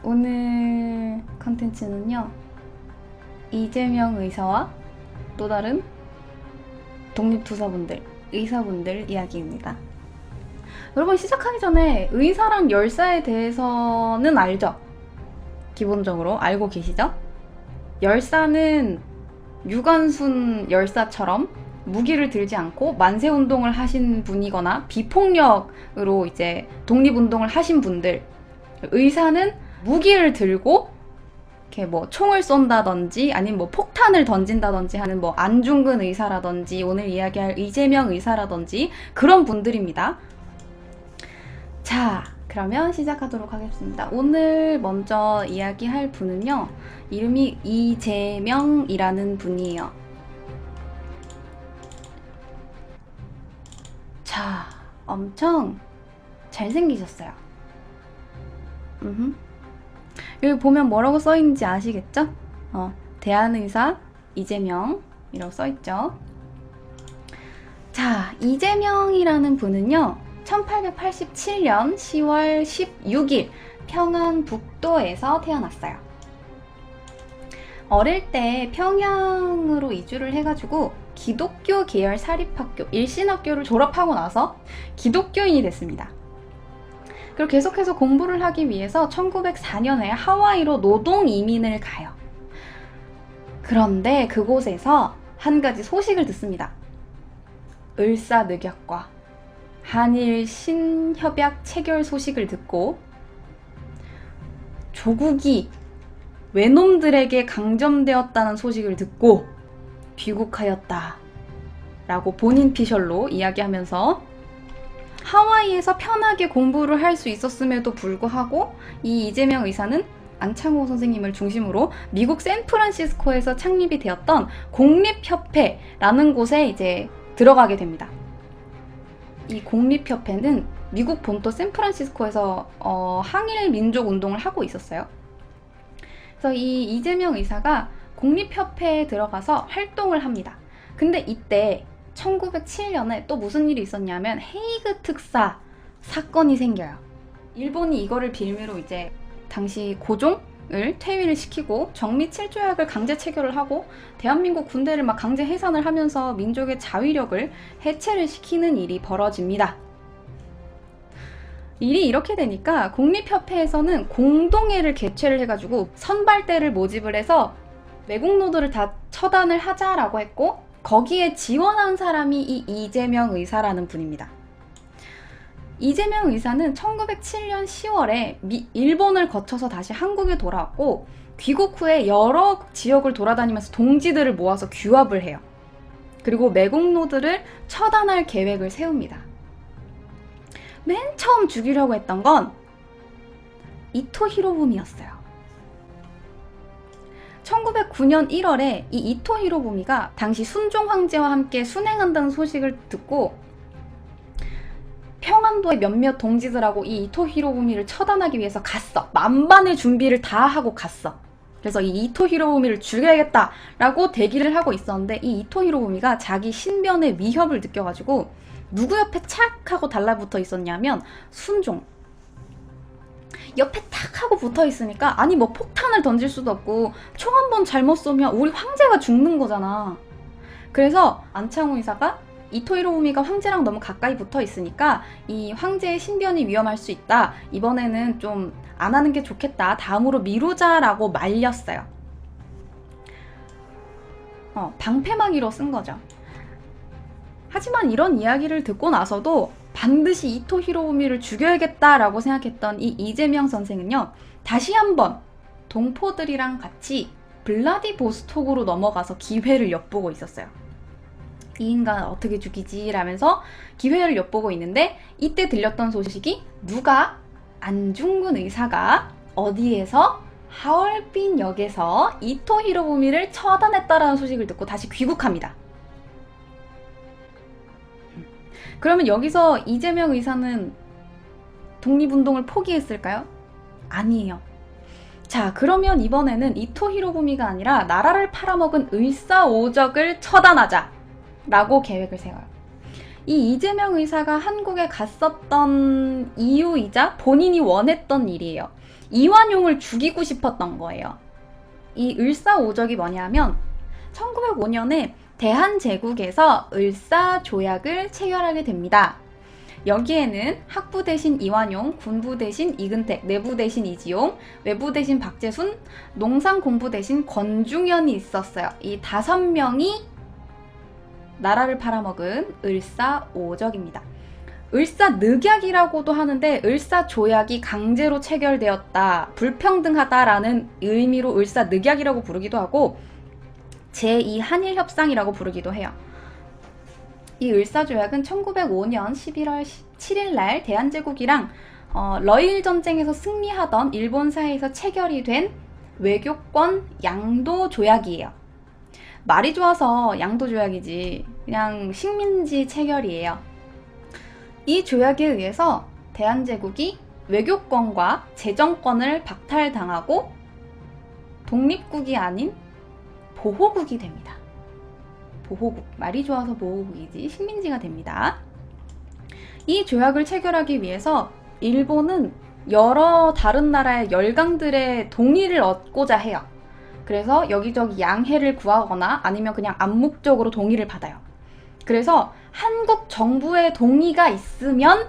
오늘 컨텐츠는요, 이재명 의사와 또 다른 독립투사분들, 의사분들 이야기입니다. 여러분, 시작하기 전에 의사랑 열사에 대해서는 알죠? 기본적으로 알고 계시죠? 열사는 유관순 열사처럼 무기를 들지 않고 만세운동을 하신 분이거나 비폭력으로 이제 독립운동을 하신 분들, 의사는 무기를 들고 이렇게 뭐 총을 쏜다든지 아니면 뭐 폭탄을 던진다든지 하는 뭐 안중근 의사라든지 오늘 이야기할 이재명 의사라든지 그런 분들입니다. 자, 그러면 시작하도록 하겠습니다. 오늘 먼저 이야기할 분은요, 이름이 이재명이라는 분이에요. 자, 엄청 잘생기셨어요. 여기 보면 뭐라고 써있는지 아시겠죠? 대한의사 이재명이라고 써있죠. 자, 이재명이라는 분은요, 1887년 10월 16일 평안북도에서 태어났어요. 어릴 때 평양으로 이주를 해가지고 기독교 계열 사립학교 일신학교를 졸업하고 나서 기독교인이 됐습니다. 그리고 계속해서 공부를 하기 위해서 1904년에 하와이로 노동 이민을 가요. 그런데 그곳에서 한 가지 소식을 듣습니다. 을사늑약과 한일 신협약 체결 소식을 듣고 조국이 외놈들에게 강점되었다는 소식을 듣고 귀국하였다 라고 본인 피셜로 이야기하면서 하와이에서 편하게 공부를 할 수 있었음에도 불구하고 이 이재명 의사는 안창호 선생님을 중심으로 미국 샌프란시스코에서 창립이 되었던 공립협회라는 곳에 이제 들어가게 됩니다. 이 공립협회는 미국 본토 샌프란시스코에서 항일 민족 운동을 하고 있었어요. 그래서 이 이재명 의사가 공립협회에 들어가서 활동을 합니다. 근데 이때 1907년에 또 무슨 일이 있었냐면 헤이그 특사 사건이 생겨요. 일본이 이거를 빌미로 이제 당시 고종을 퇴위를 시키고 정미 7조약을 강제 체결을 하고 대한민국 군대를 막 강제 해산을 하면서 민족의 자위력을 해체를 시키는 일이 벌어집니다. 일이 이렇게 되니까 공립협회에서는 공동회를 개최를 해가지고 선발대를 모집을 해서 매국노들을 다 처단을 하자라고 했고 거기에 지원한 사람이 이 이재명 의사라는 분입니다. 이재명 의사는 1907년 10월에 일본을 거쳐서 다시 한국에 돌아왔고 귀국 후에 여러 지역을 돌아다니면서 동지들을 모아서 규합을 해요. 그리고 매국노들을 처단할 계획을 세웁니다. 맨 처음 죽이려고 했던 건 이토 히로부미였어요. 1909년 1월에 이 이토 히로부미가 당시 순종 황제와 함께 순행한다는 소식을 듣고 평안도의 몇몇 동지들하고 이 이토 히로부미를 처단하기 위해서 갔어. 만반의 준비를 다 하고 갔어. 그래서 이 이토 히로부미를 죽여야겠다라고 대기를 하고 있었는데 이 이토 히로부미가 자기 신변의 위협을 느껴가지고 누구 옆에 착 하고 달라붙어 있었냐면 순종. 옆에 탁 하고 붙어 있으니까 아니 뭐 폭탄을 던질 수도 없고 총 한 번 잘못 쏘면 우리 황제가 죽는 거잖아. 그래서 안창호 의사가 이토 히로부미가 황제랑 너무 가까이 붙어 있으니까 이 황제의 신변이 위험할 수 있다. 이번에는 좀 안 하는 게 좋겠다. 다음으로 미루자라고 말렸어요. 방패막이로 쓴 거죠. 하지만 이런 이야기를 듣고 나서도 반드시 이토 히로부미를 죽여야겠다라고 생각했던 이 이재명 선생은요, 다시 한번 동포들이랑 같이 블라디보스톡으로 넘어가서 기회를 엿보고 있었어요. 이 인간 어떻게 죽이지? 라면서 기회를 엿보고 있는데 이때 들렸던 소식이 누가 안중근 의사가 어디에서 하얼빈 역에서 이토 히로부미를 처단했다라는 소식을 듣고 다시 귀국합니다. 그러면 여기서 이재명 의사는 독립운동을 포기했을까요? 아니에요. 자, 그러면 이번에는 이토 히로부미가 아니라 나라를 팔아먹은 을사오적을 처단하자 라고 계획을 세워요. 이 이재명 의사가 한국에 갔었던 이유이자 본인이 원했던 일이에요. 이완용을 죽이고 싶었던 거예요. 이 을사오적이 뭐냐면 1905년에 대한제국에서 을사조약을 체결하게 됩니다. 여기에는 학부 대신 이완용, 군부 대신 이근택, 내부 대신 이지용, 외부 대신 박재순, 농상공부 대신 권중현이 있었어요. 이 5명이 나라를 팔아먹은 을사오적입니다. 을사늑약이라고도 하는데 을사조약이 강제로 체결되었다, 불평등하다라는 의미로 을사늑약이라고 부르기도 하고 제2 한일협상이라고 부르기도 해요. 이 을사조약은 1905년 11월 7일 날 대한제국이랑 러일 전쟁에서 승리하던 일본 사이에서 체결이 된 외교권 양도조약이에요. 말이 좋아서 양도조약이지 그냥 식민지 체결이에요. 이 조약에 의해서 대한제국이 외교권과 재정권을 박탈당하고 독립국이 아닌 보호국이 됩니다. 보호국, 말이 좋아서 보호국이지 식민지가 됩니다. 이 조약을 체결하기 위해서 일본은 여러 다른 나라의 열강들의 동의를 얻고자 해요. 그래서 여기저기 양해를 구하거나 아니면 그냥 암묵적으로 동의를 받아요. 그래서 한국 정부의 동의가 있으면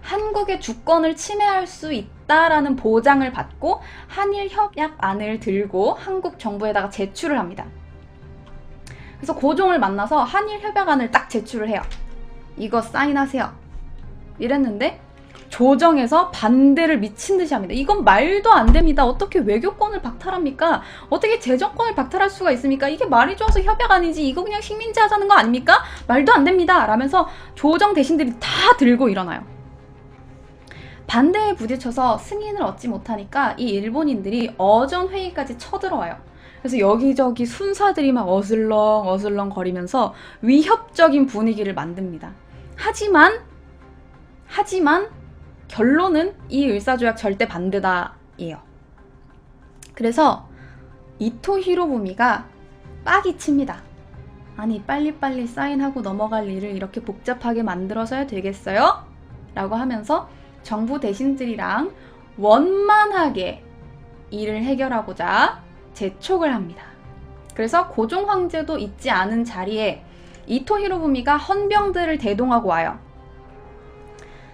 한국의 주권을 침해할 수 있다라는 보장을 받고 한일협약안을 들고 한국 정부에다가 제출을 합니다. 그래서 고종을 만나서 한일협약안을 딱 제출을 해요. 이거 사인하세요. 이랬는데 조정에서 반대를 미친 듯이 합니다. 이건 말도 안 됩니다. 어떻게 외교권을 박탈합니까? 어떻게 재정권을 박탈할 수가 있습니까? 이게 말이 좋아서 협약안이지 이거 그냥 식민지 하자는 거 아닙니까? 말도 안 됩니다. 라면서 조정 대신들이 다 들고 일어나요. 반대에 부딪혀서 승인을 얻지 못하니까 이 일본인들이 어전회의까지 쳐들어와요. 그래서 여기저기 순사들이 막 어슬렁 거리면서 위협적인 분위기를 만듭니다. 하지만 결론은 이 을사조약 절대 반대다예요. 그래서 이토 히로부미가 빡이 칩니다. 아니 빨리빨리 사인하고 넘어갈 일을 이렇게 복잡하게 만들어서야 되겠어요? 라고 하면서 정부 대신들이랑 원만하게 일을 해결하고자 재촉을 합니다. 그래서 고종 황제도 있지 않은 자리에 이토 히로부미가 헌병들을 대동하고 와요.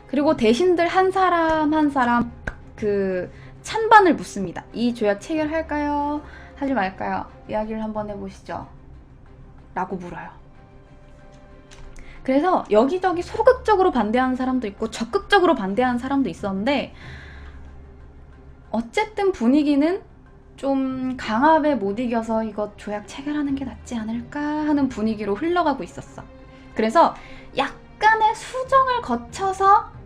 그리고 대신들 한 사람 한 사람 그 찬반을 묻습니다. 이 조약 체결할까요? 하지 말까요? 이야기를 한번 해보시죠. 라고 물어요. 그래서 여기저기 소극적으로 반대하는 사람도 있고 적극적으로 반대하는 사람도 있었는데 어쨌든 분위기는 좀 강압에 못 이겨서 이거 조약 체결하는 게 낫지 않을까 하는 분위기로 흘러가고 있었어. 그래서 약간의 수정을 거쳐서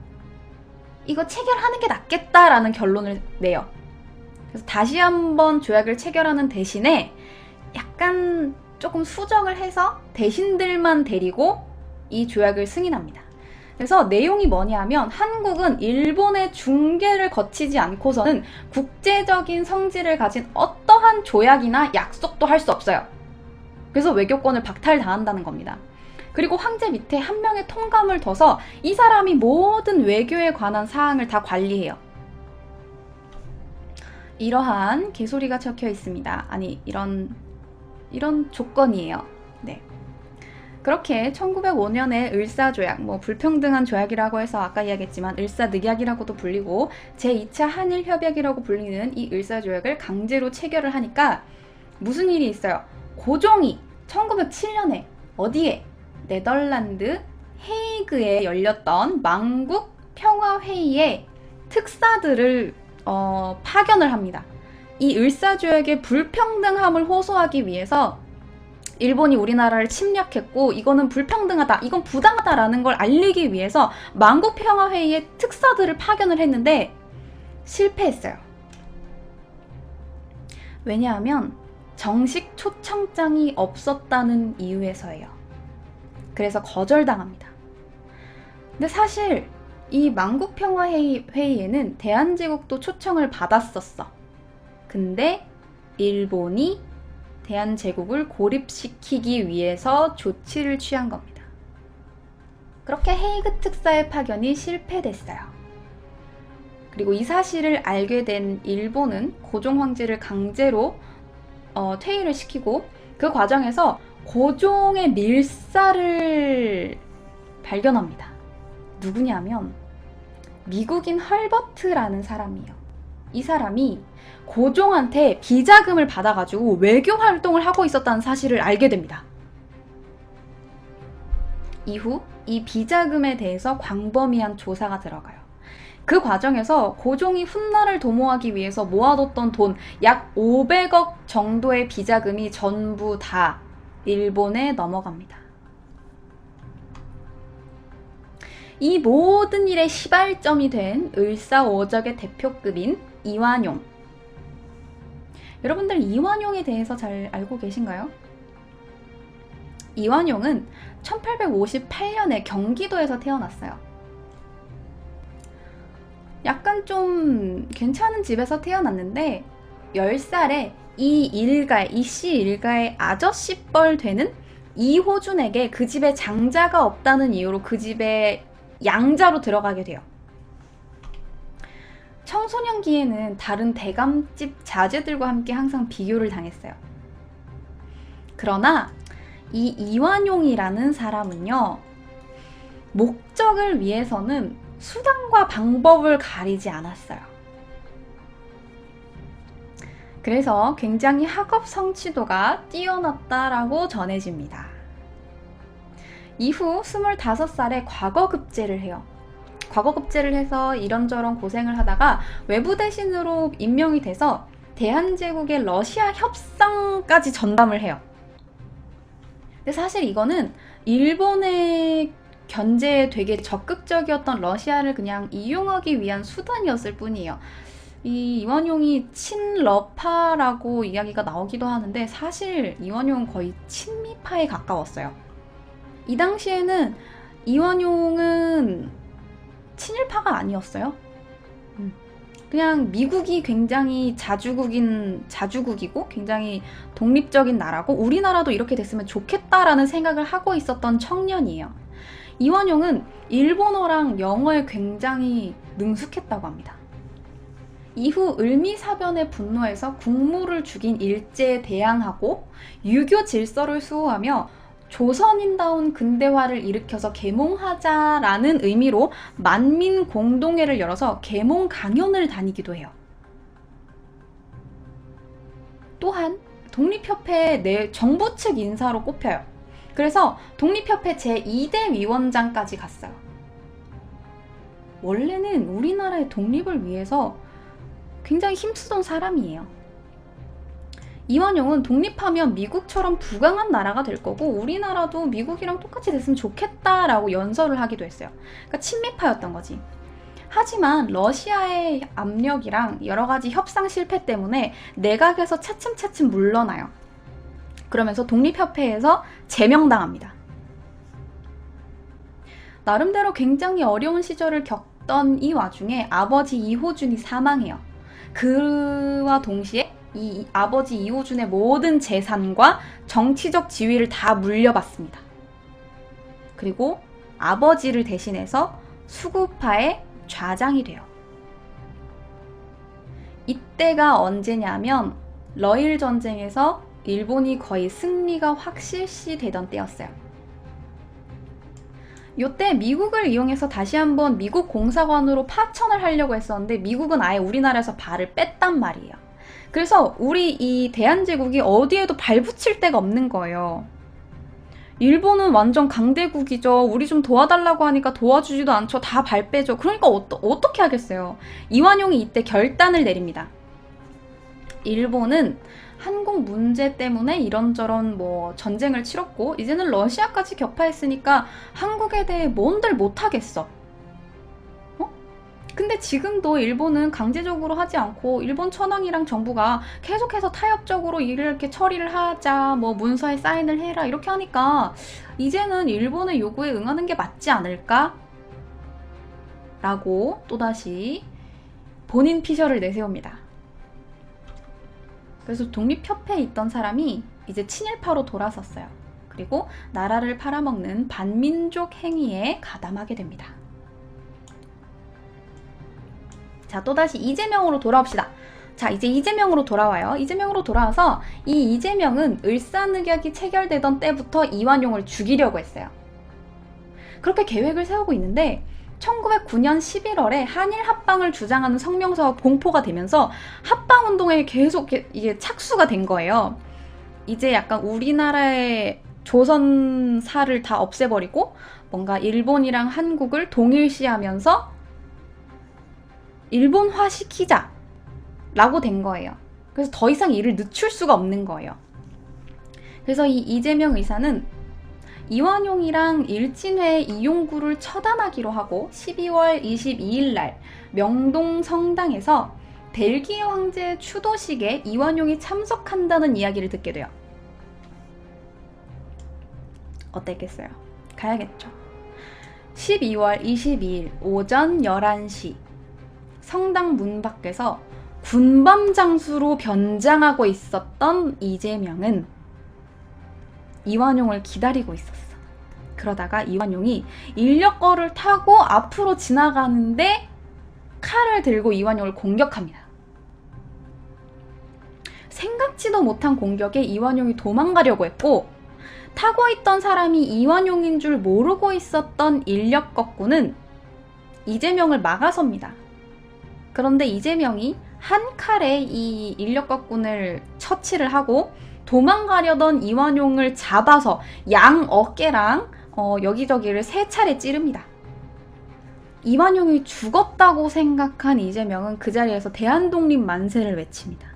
이거 체결하는 게 낫겠다라는 결론을 내요. 그래서 다시 한번 조약을 체결하는 대신에 약간 조금 수정을 해서 대신들만 데리고 이 조약을 승인합니다. 그래서 내용이 뭐냐면 한국은 일본의 중개를 거치지 않고서는 국제적인 성질을 가진 어떠한 조약이나 약속도 할 수 없어요. 그래서 외교권을 박탈당한다는 겁니다. 그리고 황제 밑에 한 명의 통감을 둬서 이 사람이 모든 외교에 관한 사항을 다 관리해요. 이러한 개소리가 적혀 있습니다. 아니 이런 조건이에요. 네. 그렇게 1905년에 을사조약, 불평등한 조약이라고 해서 아까 이야기했지만 을사늑약이라고도 불리고 제2차 한일협약이라고 불리는 이 을사조약을 강제로 체결을 하니까 무슨 일이 있어요? 고종이 1907년에 어디에? 네덜란드 헤이그에 열렸던 만국 평화회의에 특사들을 파견을 합니다. 이 을사조약의 불평등함을 호소하기 위해서 일본이 우리나라를 침략했고 이거는 불평등하다, 이건 부당하다라는 걸 알리기 위해서 만국평화회의에 특사들을 파견을 했는데 실패했어요. 왜냐하면 정식 초청장이 없었다는 이유에서예요. 그래서 거절당합니다. 근데 사실 이 만국평화회의에는 대한제국도 초청을 받았었어. 근데 일본이 대한제국을 고립시키기 위해서 조치를 취한 겁니다. 그렇게 헤이그 특사의 파견이 실패됐어요. 그리고 이 사실을 알게 된 일본은 고종 황제를 강제로 퇴위를 시키고 그 과정에서 고종의 밀사를 발견합니다. 누구냐면 미국인 헐버트라는 사람이에요. 이 사람이 고종한테 비자금을 받아가지고 외교 활동을 하고 있었다는 사실을 알게 됩니다. 이후 이 비자금에 대해서 광범위한 조사가 들어가요. 그 과정에서 고종이 훗날을 도모하기 위해서 모아뒀던 돈 약 500억 정도의 비자금이 전부 다 일본에 넘어갑니다. 이 모든 일의 시발점이 된 을사오적의 대표급인 이완용. 여러분들 이완용에 대해서 잘 알고 계신가요? 이완용은 1858년에 경기도에서 태어났어요. 약간 좀 괜찮은 집에서 태어났는데 10살에 이씨 일가의 아저씨뻘 되는 이호준에게 그 집에 장자가 없다는 이유로 그 집에 양자로 들어가게 돼요. 청소년기에는 다른 대감집 자제들과 함께 항상 비교를 당했어요. 그러나 이 이완용이라는 사람은요, 목적을 위해서는 수단과 방법을 가리지 않았어요. 그래서 굉장히 학업 성취도가 뛰어났다라고 전해집니다. 이후 25살에 과거급제를 해요. 과거급제를 해서 이런저런 고생을 하다가 외부 대신으로 임명이 돼서 대한제국의 러시아 협상까지 전담을 해요. 근데 사실 이거는 일본의 견제에 되게 적극적이었던 러시아를 그냥 이용하기 위한 수단이었을 뿐이에요. 이 이완용이 친러파라고 이야기가 나오기도 하는데 사실 이완용은 거의 친미파에 가까웠어요. 이 당시에는 이완용은 친일파가 아니었어요. 그냥 미국이 굉장히 자주국이고 굉장히 독립적인 나라고 우리나라도 이렇게 됐으면 좋겠다라는 생각을 하고 있었던 청년이에요. 이완용은 일본어랑 영어에 굉장히 능숙했다고 합니다. 이후 을미사변에 분노해서 국무를 죽인 일제에 대항하고 유교 질서를 수호하며 조선인다운 근대화를 일으켜서 계몽하자라는 의미로 만민 공동회를 열어서 계몽 강연을 다니기도 해요. 또한 독립협회 정부 측 인사로 꼽혀요. 그래서 독립협회 제2대 위원장까지 갔어요. 원래는 우리나라의 독립을 위해서 굉장히 힘쓰던 사람이에요. 이완용은 독립하면 미국처럼 부강한 나라가 될 거고 우리나라도 미국이랑 똑같이 됐으면 좋겠다라고 연설을 하기도 했어요. 그러니까 친미파였던 거지. 하지만 러시아의 압력이랑 여러 가지 협상 실패 때문에 내각에서 차츰차츰 물러나요. 그러면서 독립협회에서 제명당합니다. 나름대로 굉장히 어려운 시절을 겪던 이 와중에 아버지 이호준이 사망해요. 그와 동시에 이 아버지 이호준의 모든 재산과 정치적 지위를 다 물려받습니다. 그리고 아버지를 대신해서 수구파의 좌장이 돼요. 이때가 언제냐면 러일 전쟁에서 일본이 거의 승리가 확실시 되던 때였어요. 이때 미국을 이용해서 다시 한번 미국 공사관으로 파천을 하려고 했었는데 미국은 아예 우리나라에서 발을 뺐단 말이에요. 그래서 우리 이 대한제국이 어디에도 발붙일 데가 없는 거예요. 일본은 완전 강대국이죠. 우리 좀 도와달라고 하니까 도와주지도 않죠. 다 발 빼죠. 그러니까 어떻게 하겠어요. 이완용이 이때 결단을 내립니다. 일본은 한국 문제 때문에 이런저런 전쟁을 치렀고 이제는 러시아까지 격파했으니까 한국에 대해 뭔들 못하겠어. 근데 지금도 일본은 강제적으로 하지 않고 일본 천황이랑 정부가 계속해서 타협적으로 이렇게 처리를 하자, 문서에 사인을 해라 이렇게 하니까 이제는 일본의 요구에 응하는 게 맞지 않을까? 라고 또다시 본인 피셜을 내세웁니다. 그래서 독립협회에 있던 사람이 이제 친일파로 돌아섰어요. 그리고 나라를 팔아먹는 반민족 행위에 가담하게 됩니다. 자, 또다시 이재명으로 돌아옵시다. 자, 이제 이재명으로 돌아와요. 이재명으로 돌아와서 이 이재명은 을사늑약이 체결되던 때부터 이완용을 죽이려고 했어요. 그렇게 계획을 세우고 있는데 1909년 11월에 한일 합방을 주장하는 성명서가 공포가 되면서 합방운동에 계속 이게 착수가 된 거예요. 이제 약간 우리나라의 조선사를 다 없애버리고 뭔가 일본이랑 한국을 동일시하면서 일본화 시키자 라고 된 거예요. 그래서 더 이상 일을 늦출 수가 없는 거예요. 그래서 이 이재명 의사는 이완용이랑 일진회 이용구를 처단하기로 하고 12월 22일 날 명동 성당에서 벨기에 황제 추도식에 이완용이 참석한다는 이야기를 듣게 돼요. 어땠겠어요? 가야겠죠. 12월 22일 오전 11시 성당 문 밖에서 군밤 장수로 변장하고 있었던 이재명은 이완용을 기다리고 있었어. 그러다가 이완용이 인력거를 타고 앞으로 지나가는데 칼을 들고 이완용을 공격합니다. 생각지도 못한 공격에 이완용이 도망가려고 했고 타고 있던 사람이 이완용인 줄 모르고 있었던 인력거꾼은 이재명을 막아섭니다. 그런데 이재명이 한 칼에 이 인력거꾼을 처치를 하고 도망가려던 이완용을 잡아서 양 어깨랑 여기저기를 3차례 찌릅니다. 이완용이 죽었다고 생각한 이재명은 그 자리에서 대한독립 만세를 외칩니다.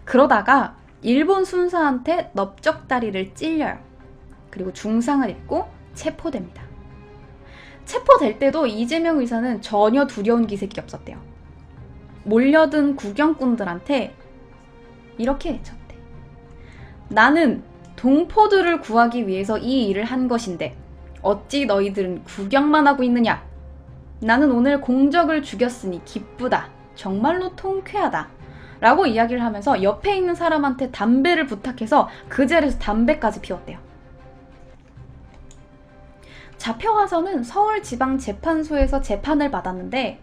그러다가 일본 순사한테 넓적다리를 찔려요. 그리고 중상을 입고 체포됩니다. 체포될 때도 이재명 의사는 전혀 두려운 기색이 없었대요. 몰려든 구경꾼들한테 이렇게 외쳤대. 나는 동포들을 구하기 위해서 이 일을 한 것인데 어찌 너희들은 구경만 하고 있느냐? 나는 오늘 공적을 죽였으니 기쁘다. 정말로 통쾌하다. 라고 이야기를 하면서 옆에 있는 사람한테 담배를 부탁해서 그 자리에서 담배까지 피웠대요. 잡혀가서는 서울지방재판소에서 재판을 받았는데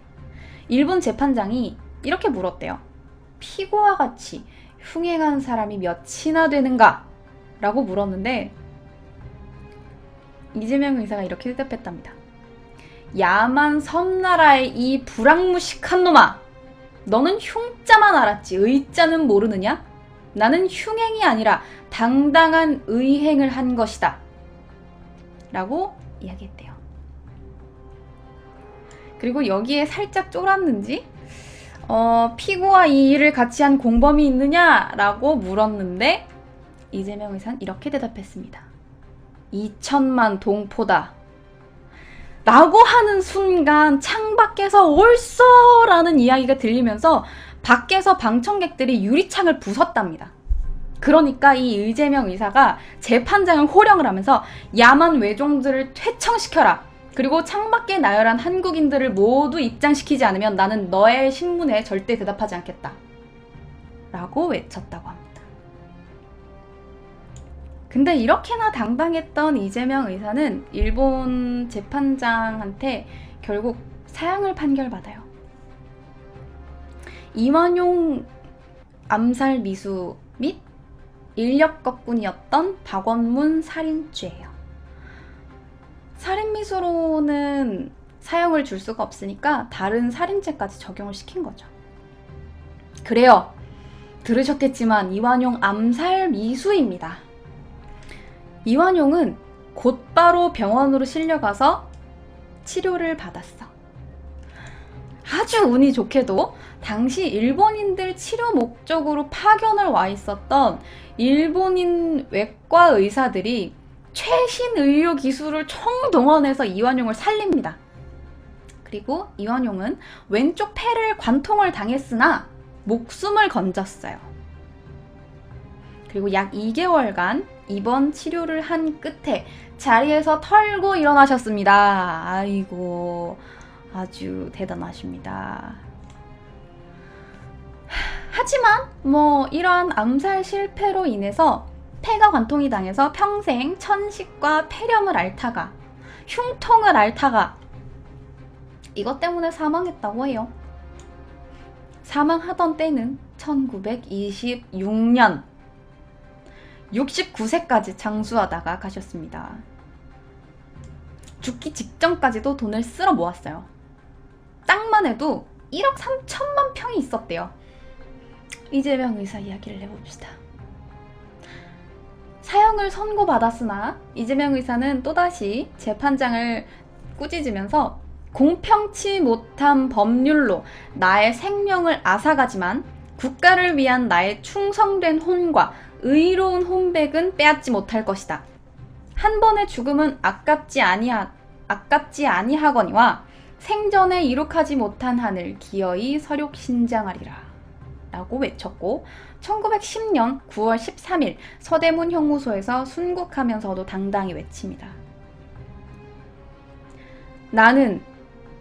일본 재판장이 이렇게 물었대요. 피고와 같이 흉행한 사람이 몇이나 되는가? 라고 물었는데 이재명 의사가 이렇게 대답했답니다. 야만 섬나라의 이 불악무식한 놈아! 너는 흉자만 알았지 의자는 모르느냐? 나는 흉행이 아니라 당당한 의행을 한 것이다. 라고 이야기했대요. 그리고 여기에 살짝 쫄았는지 피고와 이 일을 같이 한 공범이 있느냐? 라고 물었는데 이재명 의사는 이렇게 대답했습니다. 2천만 동포다. 라고 하는 순간 창밖에서 옳소! 라는 이야기가 들리면서 밖에서 방청객들이 유리창을 부쉈답니다. 그러니까 이 이재명 의사가 재판장을 호령을 하면서 야만 외종들을 퇴청시켜라. 그리고 창밖에 나열한 한국인들을 모두 입장시키지 않으면 나는 너의 신문에 절대 대답하지 않겠다. 라고 외쳤다고 합니다. 근데 이렇게나 당당했던 이재명 의사는 일본 재판장한테 결국 사형을 판결받아요. 이완용 암살 미수 및 인력거꾼이었던 박원문 살인죄예요. 살인미수로는 사형을 줄 수가 없으니까 다른 살인죄까지 적용을 시킨 거죠. 그래요. 들으셨겠지만 이완용 암살 미수입니다. 이완용은 곧바로 병원으로 실려가서 치료를 받았어. 아주 운이 좋게도 당시 일본인들 치료 목적으로 파견을 와 있었던 일본인 외과 의사들이 최신 의료 기술을 총동원해서 이완용을 살립니다. 그리고 이완용은 왼쪽 폐를 관통을 당했으나 목숨을 건졌어요. 그리고 약 2개월간 입원 치료를 한 끝에 자리에서 털고 일어나셨습니다. 아이고, 아주 대단하십니다. 하지만 이러한 암살 실패로 인해서 폐가 관통이 당해서 평생 천식과 폐렴을 앓다가 흉통을 앓다가 이것 때문에 사망했다고 해요. 사망하던 때는 1926년 69세까지 장수하다가 가셨습니다. 죽기 직전까지도 돈을 쓸어 모았어요. 땅만 해도 1억 3천만 평이 있었대요. 이재명 의사 이야기를 해봅시다. 사형을 선고받았으나 이재명 의사는 또다시 재판장을 꾸짖으면서 공평치 못한 법률로 나의 생명을 앗아가지만 국가를 위한 나의 충성된 혼과 의로운 혼백은 빼앗지 못할 것이다. 한 번의 죽음은 아깝지 아니하거니와 생전에 이룩하지 못한 한을 기어이 설욕신장하리라 라고 외쳤고 1910년 9월 13일 서대문 형무소에서 순국하면서도 당당히 외칩니다. 나는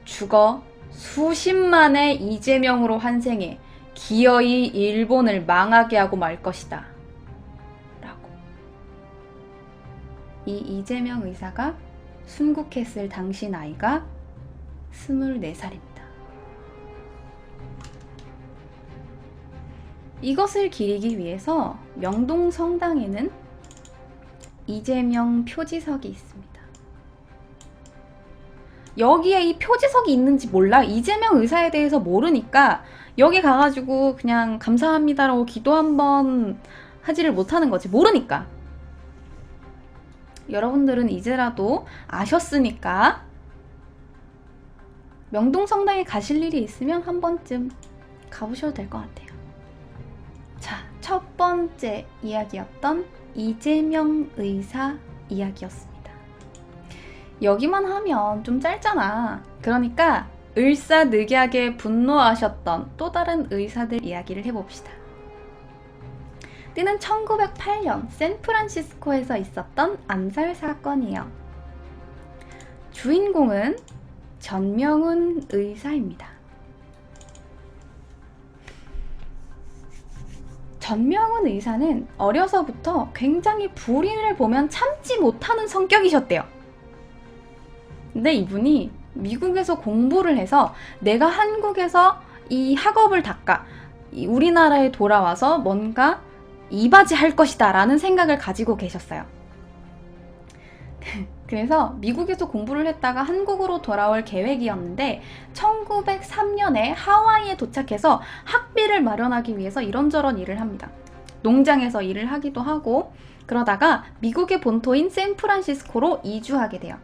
죽어 수십만의 이재명으로 환생해 기어이 일본을 망하게 하고 말 것이다 라고. 이 이재명 의사가 순국했을 당시 나이가 24살입니다. 이것을 기리기 위해서 명동 성당에는 이재명 표지석이 있습니다. 여기에 이 표지석이 있는지 몰라. 이재명 의사에 대해서 모르니까 여기 가가지고 그냥 감사합니다라고 기도 한번 하지를 못하는 거지. 모르니까. 여러분들은 이제라도 아셨으니까 명동 성당에 가실 일이 있으면 한 번쯤 가보셔도 될 것 같아요. 자, 첫 번째 이야기였던 이재명 의사 이야기였습니다. 여기만 하면 좀 짧잖아. 그러니까 을사늑약에 분노하셨던 또 다른 의사들 이야기를 해봅시다. 때는 1908년 샌프란시스코에서 있었던 암살 사건이에요. 주인공은 전명훈 의사입니다. 전명훈 의사는 어려서부터 굉장히 불의를 보면 참지 못하는 성격이셨대요. 근데 이분이 미국에서 공부를 해서 내가 한국에서 이 학업을 닦아 우리나라에 돌아와서 뭔가 이바지할 것이다 라는 생각을 가지고 계셨어요. 그래서 미국에서 공부를 했다가 한국으로 돌아올 계획이었는데 1903년에 하와이에 도착해서 학비를 마련하기 위해서 이런저런 일을 합니다. 농장에서 일을 하기도 하고 그러다가 미국의 본토인 샌프란시스코로 이주하게 돼요.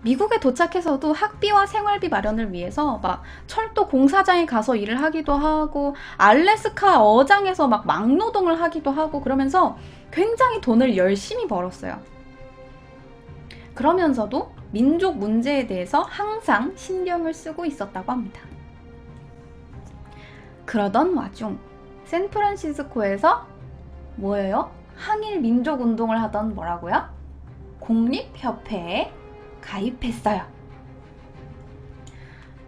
미국에 도착해서도 학비와 생활비 마련을 위해서 막 철도 공사장에 가서 일을 하기도 하고 알래스카 어장에서 막 막노동을 하기도 하고 그러면서 굉장히 돈을 열심히 벌었어요. 그러면서도 민족 문제에 대해서 항상 신경을 쓰고 있었다고 합니다. 그러던 와중 샌프란시스코에서 뭐예요? 항일 민족 운동을 하던 뭐라고요? 공립협회에 가입했어요.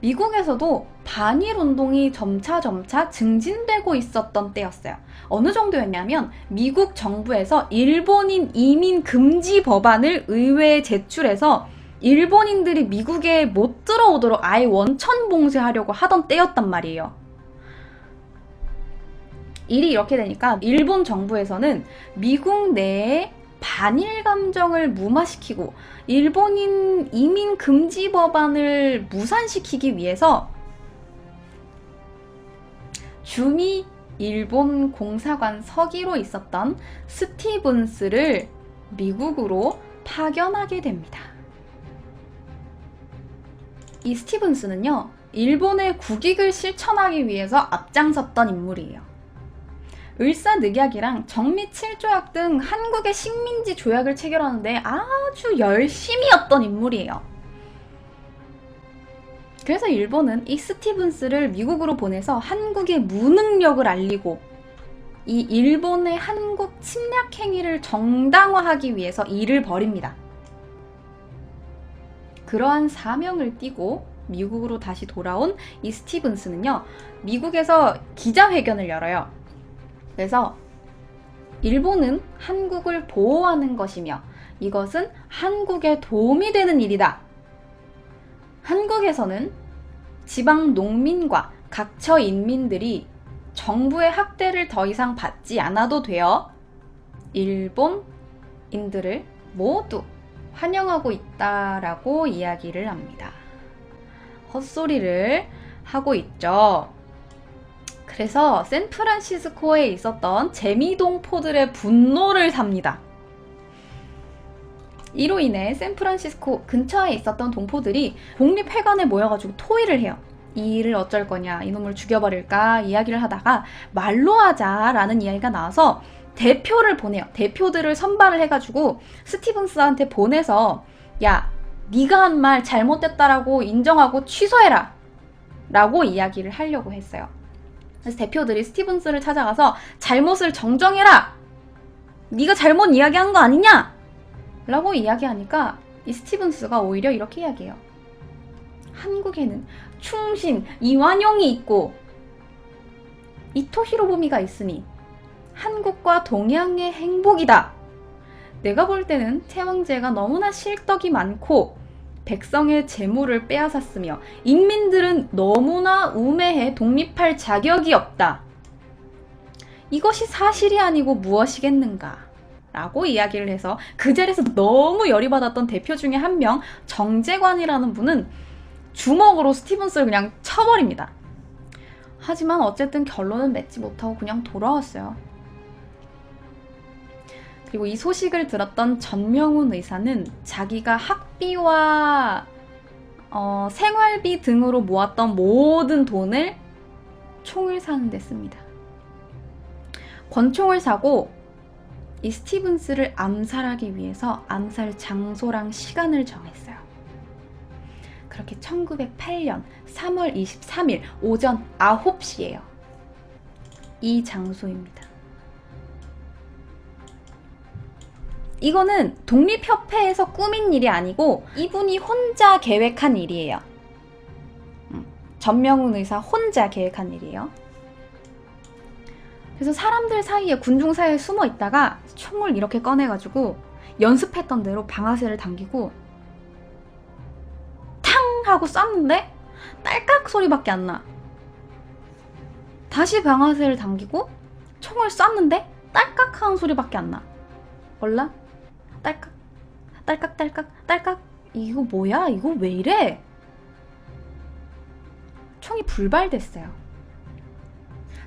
미국에서도 반일 운동이 점차 증진되고 있었던 때였어요. 어느 정도였냐면 미국 정부에서 일본인 이민 금지 법안을 의회에 제출해서 일본인들이 미국에 못 들어오도록 아예 원천 봉쇄하려고 하던 때였단 말이에요. 일이 이렇게 되니까 일본 정부에서는 미국 내에 반일 감정을 무마시키고 일본인 이민 금지 법안을 무산시키기 위해서 주미 일본 공사관 서기로 있었던 스티븐스를 미국으로 파견하게 됩니다. 이 스티븐스는요, 일본의 국익을 실천하기 위해서 앞장섰던 인물이에요. 을사늑약이랑 정미칠조약 등 한국의 식민지 조약을 체결하는데 아주 열심히였던 인물이에요. 그래서 일본은 이 스티븐스를 미국으로 보내서 한국의 무능력을 알리고 이 일본의 한국 침략 행위를 정당화하기 위해서 일을 벌입니다. 그러한 사명을 띠고 미국으로 다시 돌아온 이 스티븐스는요, 미국에서 기자회견을 열어요. 그래서 일본은 한국을 보호하는 것이며 이것은 한국에 도움이 되는 일이다. 한국에서는 지방 농민과 각처 인민들이 정부의 학대를 더 이상 받지 않아도 되어 일본인들을 모두 환영하고 있다라고 이야기를 합니다. 헛소리를 하고 있죠. 그래서 샌프란시스코에 있었던 재미동포들의 분노를 삽니다. 이로 인해 샌프란시스코 근처에 있었던 동포들이 국립회관에 모여가지고 토의를 해요. 이 일을 어쩔 거냐, 이놈을 죽여버릴까 이야기를 하다가 말로 하자라는 이야기가 나와서 대표를 보내요. 대표들을 선발을 해가지고 스티븐스한테 보내서 야, 네가 한 말 잘못됐다라고 인정하고 취소해라 라고 이야기를 하려고 했어요. 그래서 대표들이 스티븐스를 찾아가서 잘못을 정정해라! 네가 잘못 이야기한 거 아니냐! 라고 이야기하니까 이 스티븐스가 오히려 이렇게 이야기해요. 한국에는 충신, 이완용이 있고 이토 히로부미가 있으니 한국과 동양의 행복이다. 내가 볼 때는 태왕제가 너무나 실덕이 많고 백성의 재물을 빼앗았으며 인민들은 너무나 우매해 독립할 자격이 없다. 이것이 사실이 아니고 무엇이겠는가? 라고 이야기를 해서 그 자리에서 너무 열이 받았던 대표 중에 한 명, 정재관이라는 분은 주먹으로 스티븐스를 그냥 쳐버립니다. 하지만 어쨌든 결론은 맺지 못하고 그냥 돌아왔어요. 그리고 이 소식을 들었던 전명훈 의사는 자기가 학비와 생활비 등으로 모았던 모든 돈을 총을 사는 데 씁니다. 권총을 사고 이 스티븐스를 암살하기 위해서 암살 장소랑 시간을 정했어요. 그렇게 1908년 3월 23일 오전 9시예요. 이 장소입니다. 이거는 독립협회에서 꾸민 일이 아니고 이분이 혼자 계획한 일이에요. 전명훈 의사 혼자 계획한 일이에요. 그래서 사람들 사이에, 군중 사이에 숨어 있다가 총을 이렇게 꺼내가지고 연습했던 대로 방아쇠를 당기고 탕! 하고 쐈는데 딸깍 소리밖에 안 나. 다시 방아쇠를 당기고 총을 쐈는데 딸깍 하는 소리밖에 안 나. 몰라? 딸깍, 딸깍, 딸깍, 딸깍. 이거 뭐야? 이거 왜 이래? 총이 불발됐어요.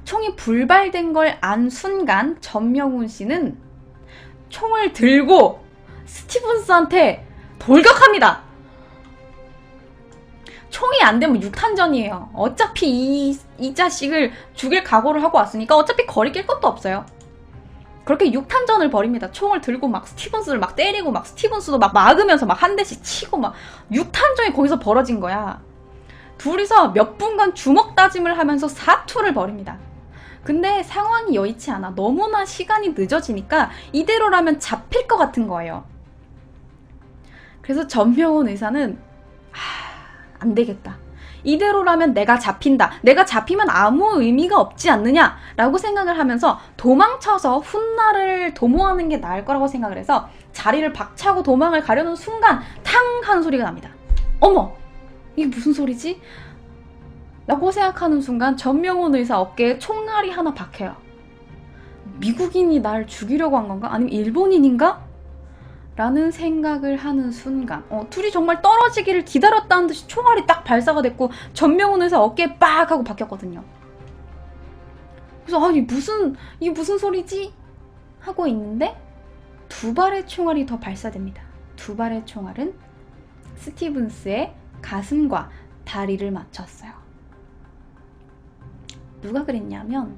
총이 불발된 걸 안 순간 전명훈 씨는 총을 들고 스티븐스한테 돌격합니다. 총이 안 되면 육탄전이에요. 어차피 이 자식을 죽일 각오를 하고 왔으니까 어차피 거리 낄 것도 없어요. 그렇게 육탄전을 벌입니다. 총을 들고 막 스티븐스를 막 때리고 막 스티븐스도 막 막으면서 막 한 대씩 치고 막 육탄전이 거기서 벌어진 거야. 둘이서 몇 분간 주먹 다짐을 하면서 사투를 벌입니다. 근데 상황이 여의치 않아. 너무나 시간이 늦어지니까 이대로라면 잡힐 것 같은 거예요. 그래서 전명훈 의사는 안 되겠다. 이대로라면 내가 잡힌다. 내가 잡히면 아무 의미가 없지 않느냐 라고 생각을 하면서 도망쳐서 훗날을 도모하는 게 나을 거라고 생각을 해서 자리를 박차고 도망을 가려는 순간 탕 하는 소리가 납니다. 어머! 이게 무슨 소리지? 라고 생각하는 순간 전명훈 의사 어깨에 총알이 하나 박혀요. 미국인이 날 죽이려고 한 건가? 아니면 일본인인가? 라는 생각을 하는 순간 둘이 정말 떨어지기를 기다렸다는 듯이 총알이 딱 발사가 됐고 전명훈 의사 어깨에 빡 하고 박혔거든요. 그래서 이게 무슨 소리지? 하고 있는데 두 발의 총알이 더 발사됩니다. 두 발의 총알은 스티븐스의 가슴과 다리를 맞췄어요. 누가 그랬냐면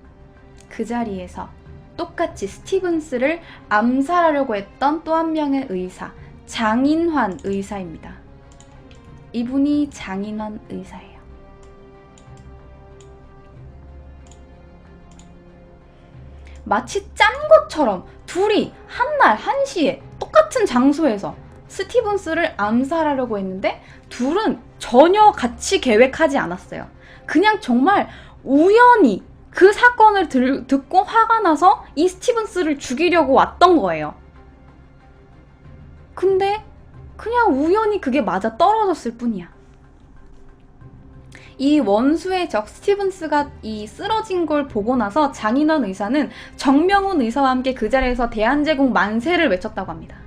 그 자리에서 똑같이 스티븐스를 암살하려고 했던 또 한 명의 의사, 장인환 의사입니다. 이분이 장인환 의사예요. 마치 짠 것처럼 둘이 한날 한시에 똑같은 장소에서 스티븐스를 암살하려고 했는데 둘은 전혀 같이 계획하지 않았어요. 그냥 정말 우연히 그 사건을 듣고 화가 나서 이 스티븐스를 죽이려고 왔던 거예요. 근데 그냥 우연히 그게 맞아 떨어졌을 뿐이야. 이 원수의 적 스티븐스가 이 쓰러진 걸 보고 나서 장인환 의사는 정명훈 의사와 함께 그 자리에서 대한제국 만세를 외쳤다고 합니다.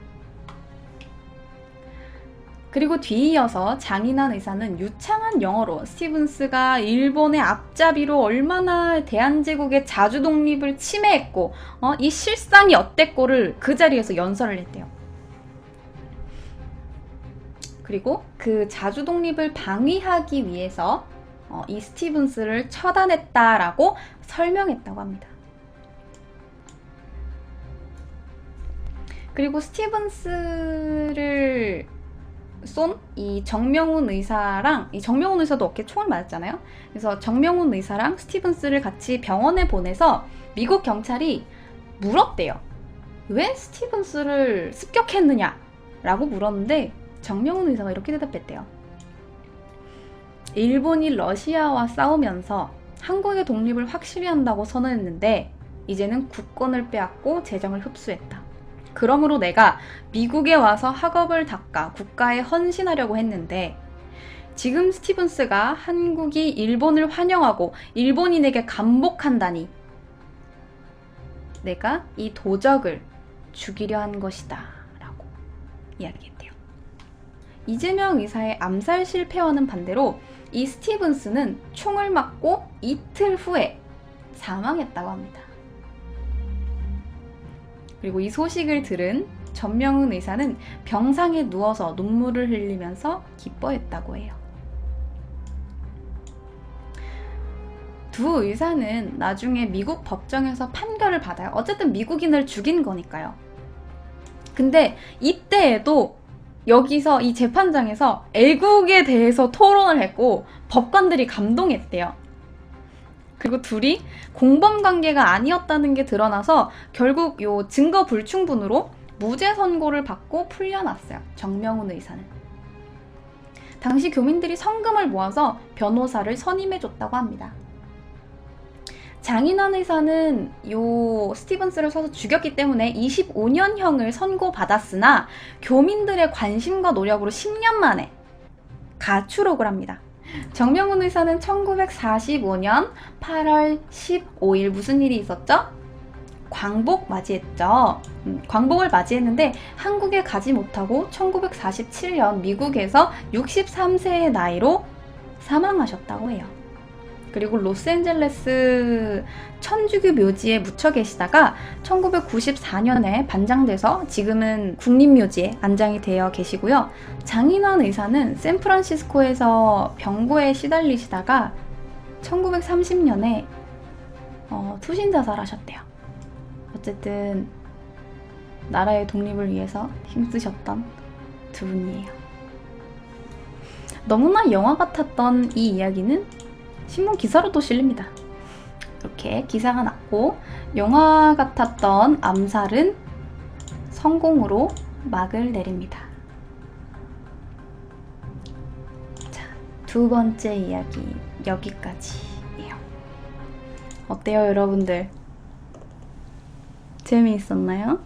그리고 뒤이어서 장인환 의사는 유창한 영어로 스티븐스가 일본의 앞잡이로 얼마나 대한제국의 자주독립을 침해했고 이 실상이 어땠고를 그 자리에서 연설을 했대요. 그리고 그 자주독립을 방위하기 위해서 이 스티븐스를 처단했다라고 설명했다고 합니다. 그리고 스티븐스를 쏜 이 정명훈 의사랑, 이 정명훈 의사도 어깨에 총을 맞았잖아요. 그래서 정명훈 의사랑 스티븐스를 같이 병원에 보내서 미국 경찰이 물었대요. 왜 스티븐스를 습격했느냐? 라고 물었는데 정명훈 의사가 이렇게 대답했대요. 일본이 러시아와 싸우면서 한국의 독립을 확실히 한다고 선언했는데 이제는 국권을 빼앗고 재정을 흡수했다. 그러므로 내가 미국에 와서 학업을 닦아 국가에 헌신하려고 했는데 지금 스티븐스가 한국이 일본을 환영하고 일본인에게 감복한다니 내가 이 도적을 죽이려 한 것이다 라고 이야기했대요. 이재명 의사의 암살 실패와는 반대로 이 스티븐스는 총을 맞고 이틀 후에 사망했다고 합니다. 그리고 이 소식을 들은 전명훈 의사는 병상에 누워서 눈물을 흘리면서 기뻐했다고 해요. 두 의사는 나중에 미국 법정에서 판결을 받아요. 어쨌든 미국인을 죽인 거니까요. 근데 이때에도 여기서 이 재판장에서 애국에 대해서 토론을 했고 법관들이 감동했대요. 그리고 둘이 공범관계가 아니었다는 게 드러나서 결국 요 증거 불충분으로 무죄 선고를 받고 풀려났어요. 정명훈 의사는. 당시 교민들이 성금을 모아서 변호사를 선임해줬다고 합니다. 장인환 의사는 요 스티븐스를 쏴서 죽였기 때문에 25년형을 선고받았으나 교민들의 관심과 노력으로 10년 만에 가출옥을 합니다. 정명훈 의사는 1945년 8월 15일 무슨 일이 있었죠? 광복 맞이했죠. 광복을 맞이했는데 한국에 가지 못하고 1947년 미국에서 63세의 나이로 사망하셨다고 해요. 그리고 로스앤젤레스 천주교 묘지에 묻혀 계시다가 1994년에 반장돼서 지금은 국립묘지에 안장이 되어 계시고요. 장인환 의사는 샌프란시스코에서 병고에 시달리시다가 1930년에 투신 자살하셨대요. 어쨌든 나라의 독립을 위해서 힘쓰셨던 두 분이에요. 너무나 영화 같았던 이 이야기는 신문 기사로도 실립니다. 이렇게 기사가 났고 영화 같았던 암살은 성공으로 막을 내립니다. 자, 두 번째 이야기 여기까지예요. 어때요, 여러분들? 재미있었나요?